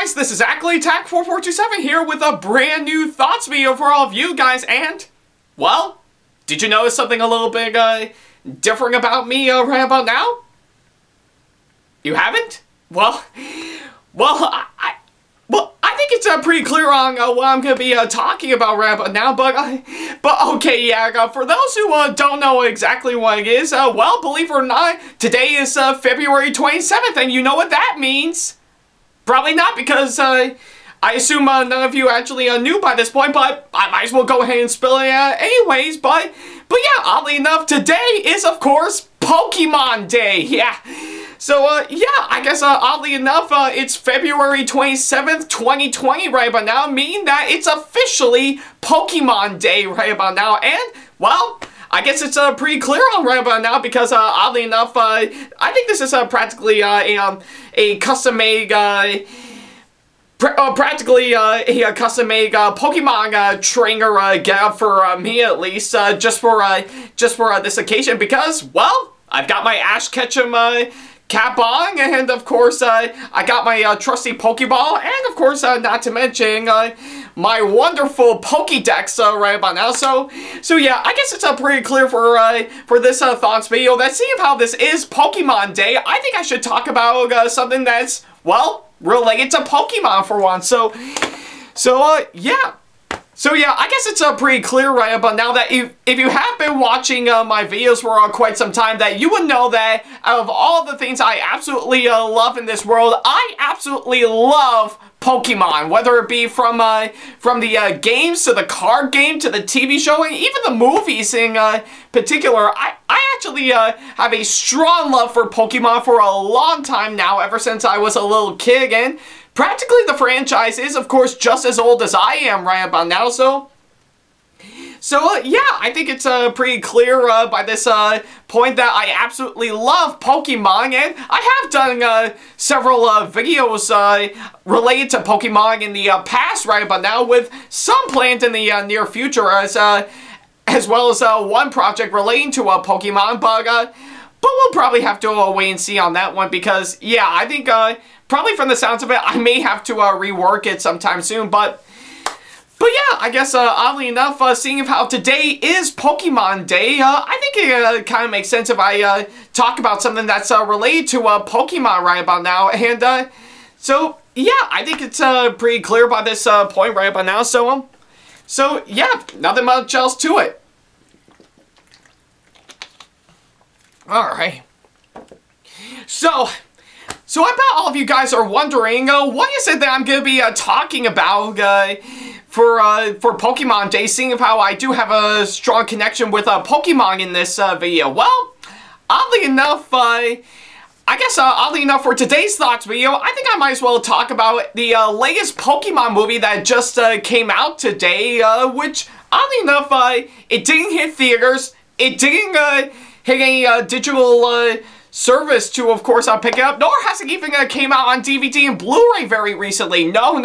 guys, this is Ackleyattack4427 here with a brand new thoughts video for all of you guys, and, well, did you notice something a little bit different about me right about now? You haven't? Well, I think it's pretty clear on what I'm going to be talking about right about now, but okay, yeah, for those who don't know exactly what it is, well, believe it or not, today is February 27th, and you know what that means. Probably not, because I assume none of you actually knew by this point, but I might as well go ahead and spill it anyways, but yeah, oddly enough, today is, of course, Pokemon Day, yeah. So, yeah, I guess, oddly enough, it's February 27th, 2020 right about now, meaning that it's officially Pokemon Day right about now, and, well, I guess it's pretty clear on right about now because, oddly enough, I think this is practically a custom-made, practically a custom-made Pokemon trainer get for me at least, just for this occasion because, well, I've got my Ash Ketchum cap on, and of course, I got my trusty Pokeball, and of course, not to mention, my wonderful Pokédex right about now. So yeah, I guess it's pretty clear for this thoughts video that seeing how this is Pokemon Day, I think I should talk about something that's, well, related to Pokemon for once. So yeah. So yeah, I guess it's pretty clear right about now that if you have been watching my videos for quite some time, that you would know that out of all the things I absolutely love in this world, I absolutely love Pokemon. Whether it be from the games to the card game to the TV show and even the movies in particular, I actually have a strong love for Pokemon for a long time now, ever since I was a little kid, and practically the franchise is, of course, just as old as I am right about now, so yeah, I think it's pretty clear by this point that I absolutely love Pokemon, and I have done several videos related to Pokemon in the past right about now, with some planned in the near future, as well as one project relating to Pokemon, but we'll probably have to wait and see on that one, because, yeah, I think, probably from the sounds of it, I may have to rework it sometime soon, but yeah, I guess, oddly enough, seeing how today is Pokemon Day, I think it kind of makes sense if I talk about something that's related to Pokemon right about now, and, so, yeah, I think it's pretty clear by this point right about now, so yeah, nothing much else to it. Alright. So I bet all of you guys are wondering, what is it that I'm going to be talking about for Pokemon Day, seeing how I do have a strong connection with Pokemon in this video. Well, oddly enough, I guess oddly enough for today's thoughts video, I think I might as well talk about the latest Pokemon movie that just came out today, which, oddly enough, it didn't hit theaters, it didn't hit any digital service to, of course, pick it up, nor has it even came out on DVD and Blu-ray very recently. No.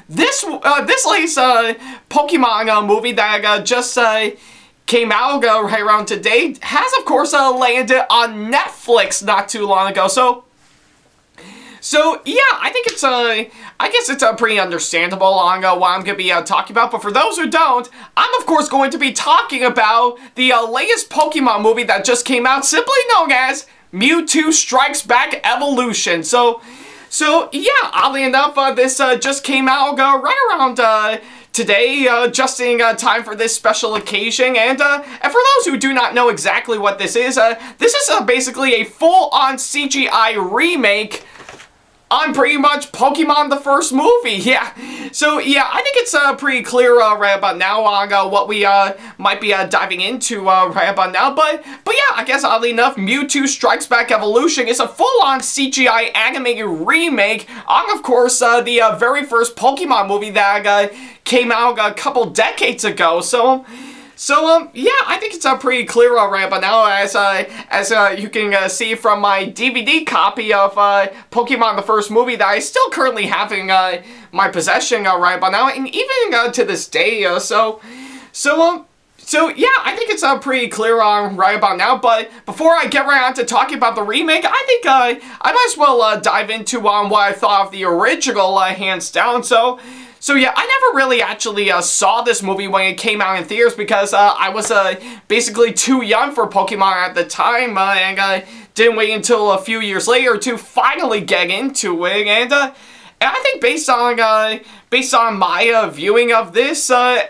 This latest Pokemon movie that just came out right around today has, of course, landed on Netflix not too long ago. So yeah, I think it's I guess it's pretty understandable on what I'm going to be talking about, but for those who don't, I'm of course going to be talking about the latest Pokemon movie that just came out, simply known as Mewtwo Strikes Back Evolution. So yeah, oddly enough, this just came out right around today, just in time for this special occasion, and for those who do not know exactly what this is basically a full-on CGI remake on pretty much Pokemon the first movie, yeah. So yeah, I think it's pretty clear right about now on what we might be diving into right about now. But yeah, I guess oddly enough, Mewtwo Strikes Back Evolution is a full-on CGI animated remake on, of course, the very first Pokemon movie that came out a couple decades ago. So yeah, I think it's pretty clear right about now, as you can see from my DVD copy of Pokemon the first movie that I still currently have in my possession right about now, and even to this day. So So yeah, I think it's pretty clear right about now, but before I get right on to talking about the remake, I think I might as well dive into what I thought of the original, hands down. So yeah, I never really actually saw this movie when it came out in theaters because I was basically too young for Pokemon at the time, and I didn't wait until a few years later to finally get into it, and I think based on my viewing of this,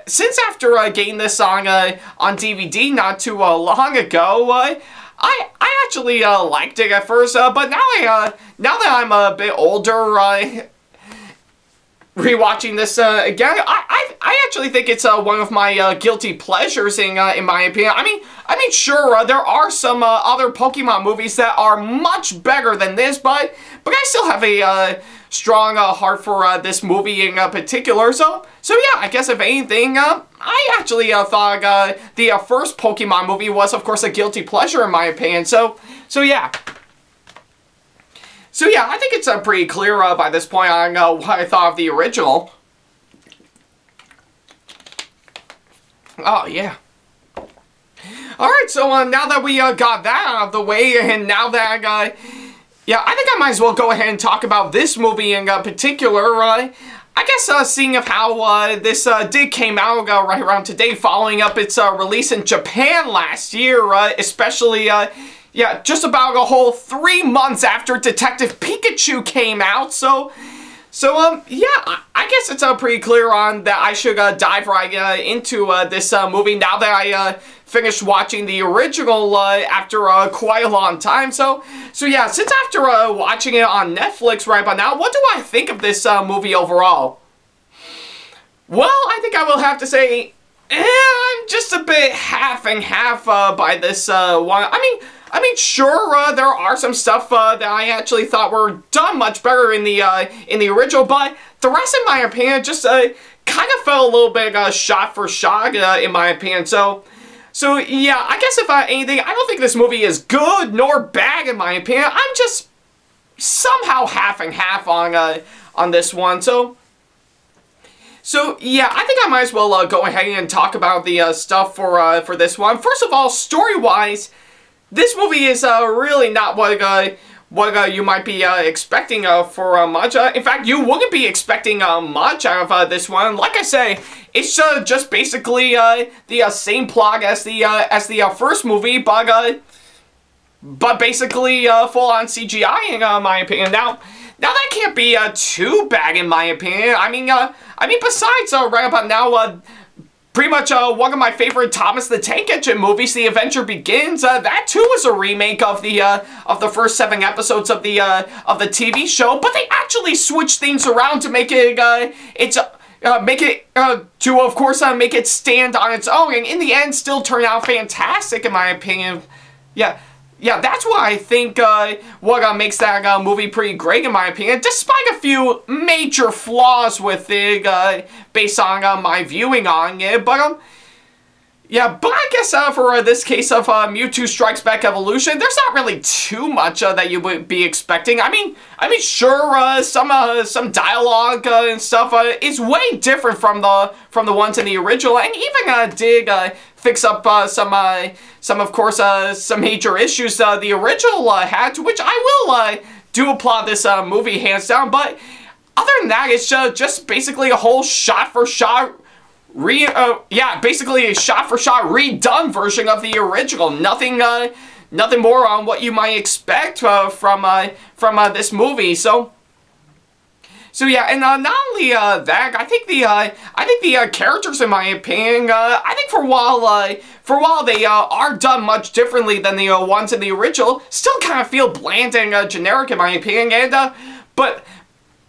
since after getting this on DVD not too long ago, I actually liked it at first, but now that I'm a bit older, rewatching this again, I actually think it's one of my guilty pleasures in my opinion. I mean, sure, there are some other Pokemon movies that are much better than this, but I still have a strong heart for this movie in particular. So yeah, I guess if anything, I actually thought the first Pokemon movie was, of course, a guilty pleasure in my opinion. So yeah. So yeah, I think it's pretty clear by this point on what I thought of the original. Oh, yeah. Alright, so now that we got that out of the way, and now that, yeah, I think I might as well go ahead and talk about this movie in particular. I guess seeing of how this did came out right around today, following up its release in Japan last year, especially, yeah, just about a whole 3 months after Detective Pikachu came out, so yeah, I guess it's pretty clear on that I should dive right into this movie now that I finished watching the original after quite a long time. So yeah, since after watching it on Netflix right by now, what do I think of this movie overall? Well, I think I will have to say, I'm just a bit half and half by this one. I mean, sure, there are some stuff that I actually thought were done much better in the original, but the rest, in my opinion, just kind of fell a little bit shot for shot, in my opinion. So yeah, I guess if anything, I don't think this movie is good nor bad, in my opinion. I'm just somehow half and half on this one. So yeah, I think I might as well go ahead and talk about the stuff for this one. First of all, story-wise, this movie is really not what you might be expecting for much. In fact, you wouldn't be expecting much out of this one. Like I say, it's just basically the same plot as the first movie, but basically full-on CGI in my opinion. Now that can't be too bad in my opinion. I mean, besides right about now, pretty much one of my favorite Thomas the Tank Engine movies, The Adventure Begins. That too was a remake of the first 7 episodes of the TV show, but they actually switched things around to make it of course make it stand on its own, and in the end still turn out fantastic in my opinion. Yeah, that's what I think what makes that movie pretty great in my opinion, despite a few major flaws with it based on my viewing on it. But yeah, but I guess for this case of Mewtwo Strikes Back Evolution, there's not really too much that you would be expecting. I mean, sure, some dialogue and stuff is way different from the ones in the original, and even did fix up some of course some major issues the original had, to which I will do applaud this movie hands down. But other than that, it's just basically a whole shot-for-shot basically a shot-for-shot redone version of the original. Nothing more on what you might expect from this movie. So yeah, and not only that, I think the characters, in my opinion, I think for while they are done much differently than the ones in the original, still kind of feel bland and generic in my opinion. And but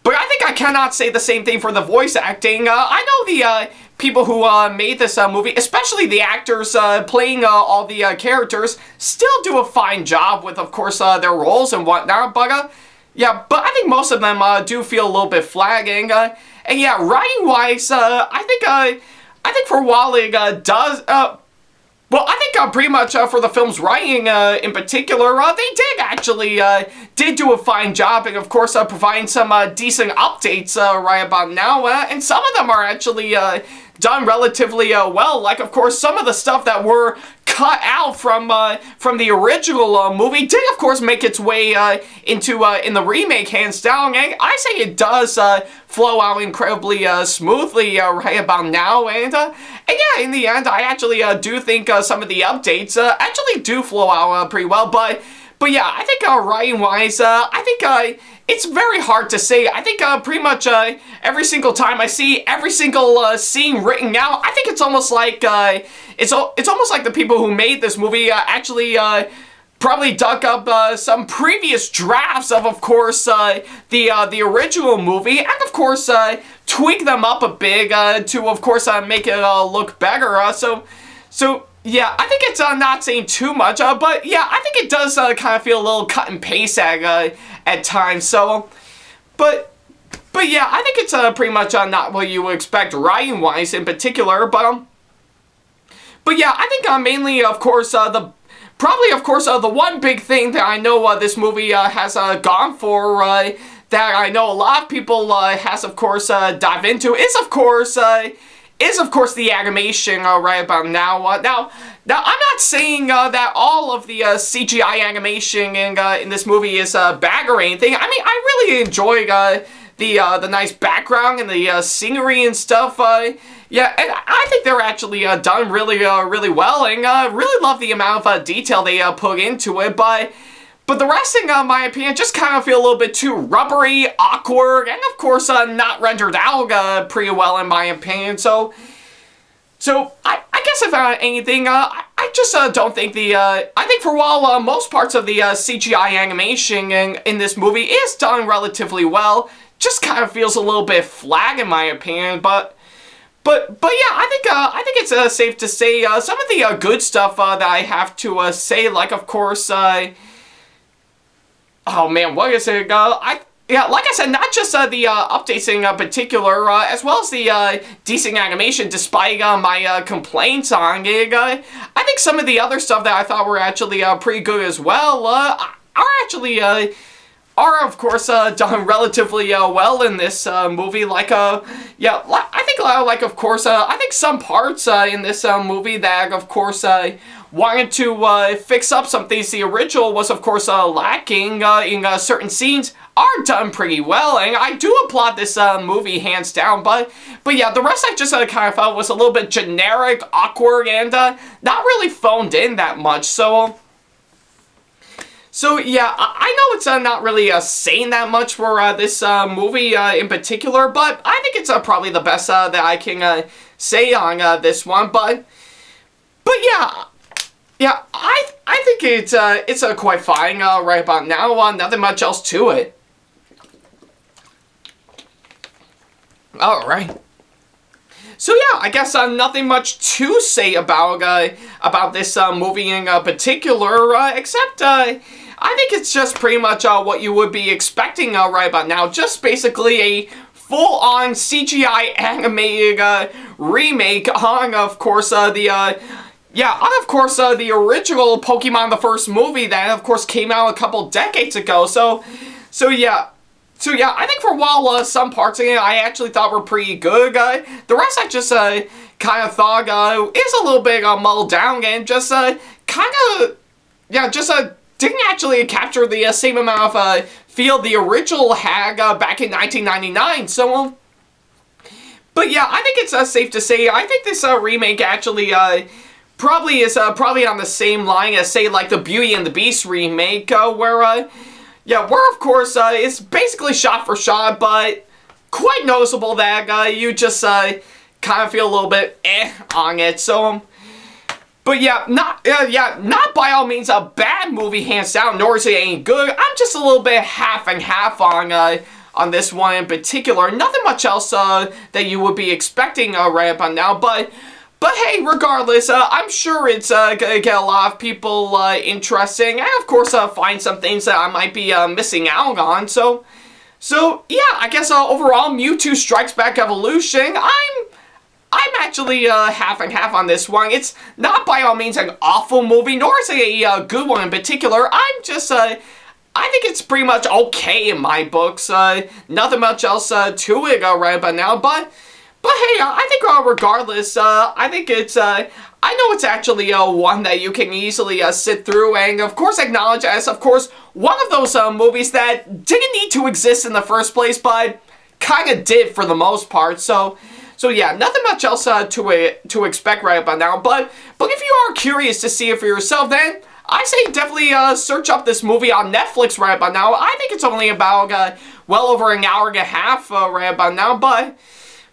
I think I cannot say the same thing for the voice acting. I know the people who made this movie, especially the actors playing all the characters, still do a fine job with, of course, their roles and whatnot. But yeah, but I think most of them do feel a little bit flagging. And yeah, writing-wise, I think for while it does, Well, I think pretty much for the film's writing in particular, they did do a fine job, and of course providing some decent updates right about now, and some of them are actually done relatively well. Like, of course, some of the stuff that were cut out from the original movie did, of course, make its way into in the remake, hands down. And I say it does flow out incredibly smoothly right about now. And yeah, in the end, I actually do think some of the updates actually do flow out pretty well. But yeah, I think writing-wise, I think it's very hard to say. I think pretty much every single time I see every single scene written out, I think it's almost like it's almost like the people who made this movie actually probably dug up some previous drafts of course, the original movie, and of course tweak them up a bit to, of course, make it look better. So yeah, I think it's not saying too much, but yeah, I think it does kind of feel a little cut and paste at times. So, but yeah, I think it's pretty much not what you would expect writing-wise in particular. But yeah, I think mainly, of course, the one big thing that I know this movie has gone for, that I know a lot of people has, of course, dive into is, of course, the animation right about now. Now, I'm not saying that all of the CGI animation in this movie is bad or anything. I mean, I really enjoyed the nice background and the scenery and stuff. Yeah, and I think they're actually done really well, and really love the amount of detail they put into it. But the rest, in my opinion, just kind of feel a little bit too rubbery, awkward, and of course not rendered out pretty well, in my opinion. So I guess if anything, I just don't think I think for while most parts of the CGI animation in this movie is done relatively well, just kind of feels a little bit flat, in my opinion. But yeah, I think it's safe to say some of the good stuff that I have to say, like, of course, oh man, what is it? Yeah, like I said, not just the updates in particular, as well as the decent animation, despite my complaints on it. I think some of the other stuff that I thought were actually pretty good as well are of course done relatively well in this movie. Like yeah, I think like of course I think some parts in this movie that of course wanted to fix up some things the original was of course lacking in certain scenes are done pretty well, and I do applaud this movie hands down. But yeah, the rest I just kind of felt was a little bit generic, awkward, and not really phoned in that much. So yeah, I know it's not really saying that much for this movie in particular, but I think it's probably the best that I can say on this one. But yeah, I think it's quite fine right about now. Nothing much else to it. All right. So yeah, I guess nothing much to say about this movie in particular, except I think it's just pretty much what you would be expecting right about now. Just basically a full-on CGI animated remake on, of course, the original Pokemon, the first movie that, of course, came out a couple decades ago. So yeah, I think for a while, some parts of it I actually thought were pretty good. The rest I just kind of thought is a little bit muddled down, and just didn't actually capture the same amount of feel the original had back in 1999. So, but yeah, I think it's safe to say I think this remake actually probably is probably on the same line as, say, like the Beauty and the Beast remake, where of course it's basically shot for shot, but quite noticeable that you just kind of feel a little bit on it. So, but yeah, not by all means a bad movie, hands down, nor is it any good. I'm just a little bit half and half on this one in particular. Nothing much else that you would be expecting right about now, but hey, regardless, I'm sure it's gonna get a lot of people interesting, and of course find some things that I might be missing out on. So yeah, I guess overall, Mewtwo Strikes Back Evolution, I'm actually half and half on this one. It's not by all means an awful movie, nor is it a good one in particular. I'm just, I think it's pretty much okay in my books. Nothing much else to it right about now, but hey, I think regardless, I think it's, I know it's actually one that you can easily sit through and, of course, acknowledge as, of course, one of those movies that didn't need to exist in the first place, but kind of did for the most part. So yeah, nothing much else to expect right about now. But if you are curious to see it for yourself, then I say definitely search up this movie on Netflix right about now. I think it's only about well over an hour and a half right about now, but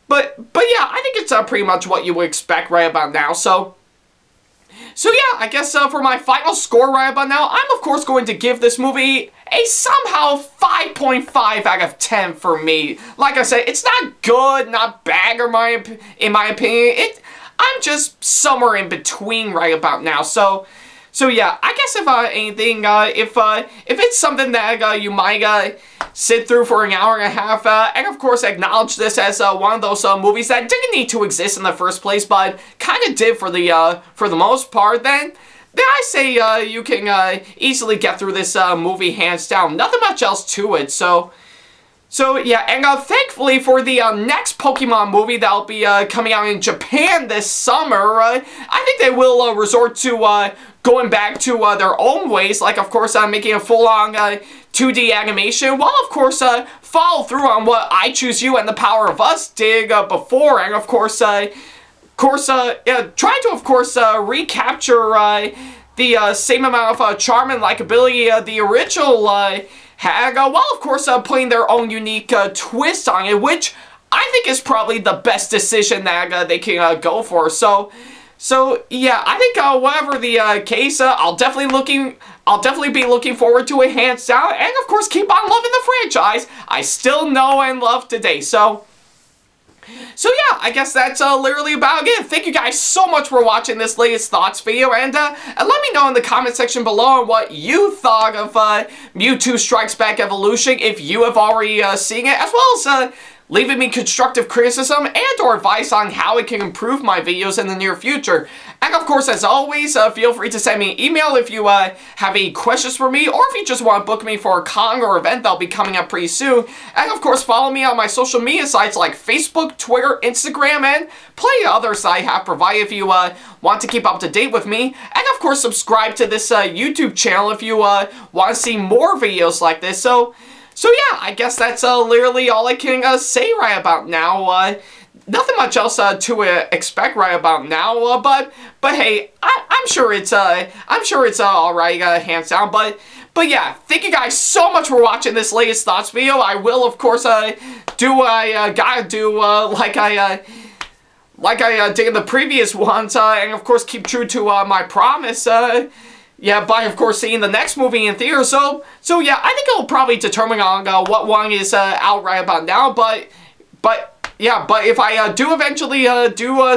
yeah, I think it's pretty much what you would expect right about now. So yeah, I guess for my final score right about now, I'm of course going to give this movie a somehow 5.5 out of 10 for me. Like I said, it's not good, not bad in my opinion. I'm just somewhere in between right about now. So yeah, I guess if anything, if it's something that you might sit through for an hour and a half, and of course acknowledge this as one of those movies that didn't need to exist in the first place, but kind of did for the most part, then I say you can easily get through this movie hands down. Nothing much else to it. So yeah, and thankfully for the next Pokemon movie that'll be coming out in Japan this summer, I think they will resort to going back to their own ways, like of course making a full-on 2D animation, while of course follow through on what I Choose You and The Power of Us did before, and of course trying to of course recapture the same amount of charm and likability the original had, while of course putting their own unique twist on it, which I think is probably the best decision that they can go for. So yeah, I think whatever the case, I'll definitely be looking forward to it hands down, and of course keep on loving the franchise I still know and love today. So yeah, I guess that's literally about it. Thank you guys so much for watching this latest thoughts video, and let me know in the comment section below what you thought of Mewtwo Strikes Back Evolution, if you have already seen it, as well as leaving me constructive criticism and or advice on how it can improve my videos in the near future. And of course, as always, feel free to send me an email if you have any questions for me, or if you just want to book me for a con or event that'll be coming up pretty soon. And of course, follow me on my social media sites like Facebook, Twitter, Instagram, and plenty of others I have provided if you want to keep up to date with me. And of course, subscribe to this YouTube channel if you want to see more videos like this. So yeah, I guess that's literally all I can say right about now. Nothing much else to expect right about now. But hey, I'm sure it's all right, hands down. But yeah, thank you guys so much for watching this latest thoughts video. I will of course do what I gotta do, like I did in the previous ones, and of course keep true to my promise. Yeah, by of course seeing the next movie in theater. So yeah, I think it'll probably determine on what one is out right about now. But yeah, but if I do eventually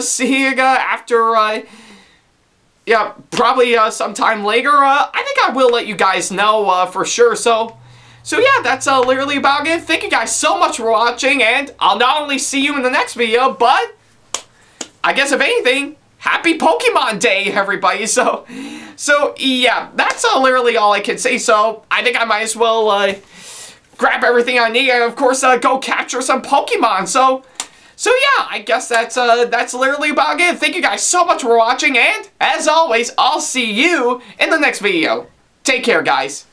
see it after yeah, probably sometime later, I think I will let you guys know for sure. So yeah, that's literally about it. Thank you guys so much for watching, and I'll not only see you in the next video, but I guess if anything, happy Pokemon Day, everybody. So yeah, that's literally all I can say. So I think I might as well grab everything I need and of course go capture some Pokemon. So yeah, I guess that's literally about it. Thank you guys so much for watching, and as always, I'll see you in the next video. Take care, guys.